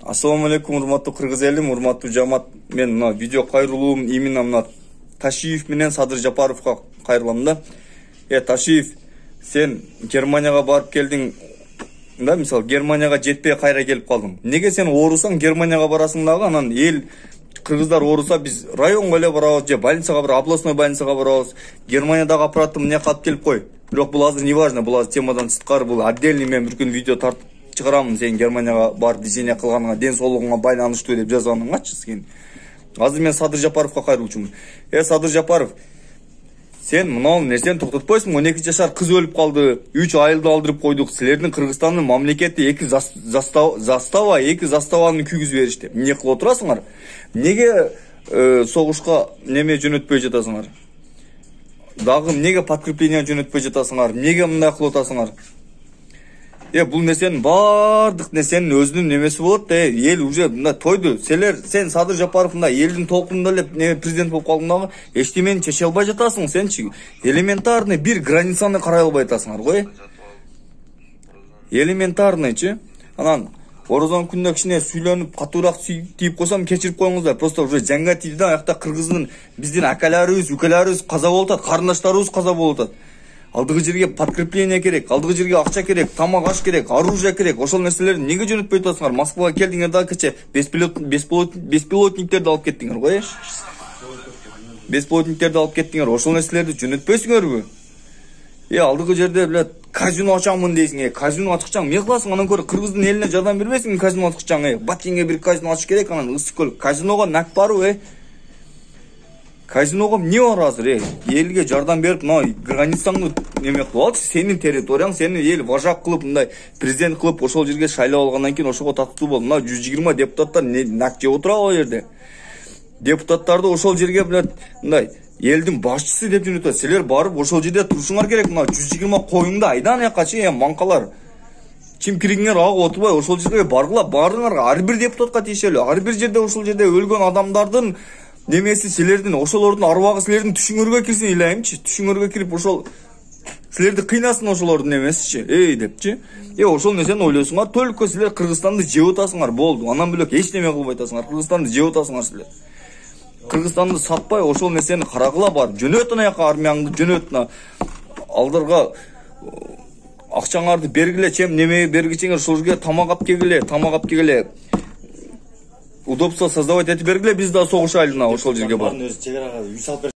Ассаламу алейкум, урматтуу кыргыз элим, урматтуу жамаат. Мен мына видео кайрылуум именно мына Ташиев менен Садыр Жапаровго кайрылам да. Ташиев, сен Германияга барып келдиң да, мисалы Германияга жетпей кайра келип калдың. Неге сен оорусаң Германияга барасың дагы, анан эл кыргыздар ооруса биз районго эле барабыз, же больницага, бир областной больницага барабыз. Германиядагы аппаратты мына калып келип кой. Бирок бул азыр не важно, бул азыр темадан сырткары, бул отдельный мен бир күн видео тартып чыгарамын сен Германияга барып лечение кылганыңа, ден соолугуңа байланыштуу деп жазганыңачы сен. Азыр мен Садыр Жапаровго кайрылчумун. Садыр Жапаров, сен мынау нерсени токтотпойсуң. 12 жашар кыз өлүп калды, 3 айылды алдырып койдук. Силердин Кыргызстандын мамлекети 2 заставаны күйгүзүп беришти. Эмне кылып отурасыңар? Неге согушка неме жөнөтпөй жатасыңар? Дагы неге подкрепление жөнөтпөй жатасыңар? Неге мындай кылып атасыңар? Бул нерсенин бардык нерсенин өзүнүн немеси болот да. Эл уже мындай тойду. Сен Садыр Жапаров мындай элдин толкунунда эле президент болуп калдың дагы, эчтемени чече албай жатасың сенчи. Элементарный бир границаны карай албай атасыңар го. Элементарныйчы. Анан Орозон күндө кичине сүйлөнүп, катуураак тийип койсом кечирип коюңуздар. Просто уже жаңга тийди да, аякта кыргыздын биздин акаларыбыз, укаларыбыз каза болуп атат, карындаштарыбыз каза болуп атат. Алдыгы жерге подкрепление керек, алдыгы жерге акча керек, тамак аш керек, оружие керек. Ошол нерселерди неге жөнөтпөй атасыңар? Москвага келдиңер да, кече беспилотниктерди алып кеттиңер го. Беспилотниктерди алып кеттиңер. Ошол нерселерди жөнөтпөйсүңөрбү? Алдыгы жерде билет казино ачамын дейсиң, казино ачкычаң эмне кыласың? Анан көрө кыргыздын элине жардам бербейсиңби казино ачкычаң? Баткенге бир казино ачыш керек, анан Ысык-Көл казиного нак барбы? Казиного эмне бар азыр? Элге жардам берип, мына границаңды неме кылып алчы, сенин территорияң, сени эл важак кылып, мындай президент кылып, ошол жерге шайлап алгандан кийин ошого татыктуу бол. Мына 120 депутаттар нак жеп отура ал жерде. Депутаттарды ошол жерге билет, мындай элдин башчысы деп жөнөтөт. Силер барып ошол жерде турушуңар керек. Мына 120 коюңду айдан якачы, манкалар. Чимкиригиңер агып отурбай ошол жерге баргыла, баарыңар ар бир депутатка тиешелүү. Ар бир жерде ошол жерде өлгөн адамдардын немеси силердин, ошолордун арбагы силердин түшүңөргө кирсин илейимчи. Түшүңөргө кирип ошол силерди кыйнасын ошолордун немесичи. Депчи. Ошол нерсени ойлойсуңар, только силер Кыргызстанды жеп атасыңар, болду. Андан бөлөк эч неме кылбай атасыңар. Кыргызстанды жеп атасыңар силер. Кыргызстанды сатпай ошол нерсени карагыла бар. Жөнөт анаяка армияңды, жөнөт алдырга акчаңарды бергиле, чем неме бергичиңер, ошол жерге тамак алып кегиле. Удобство создавать этип бергиле, биз да согушайлы ошол жерге бар.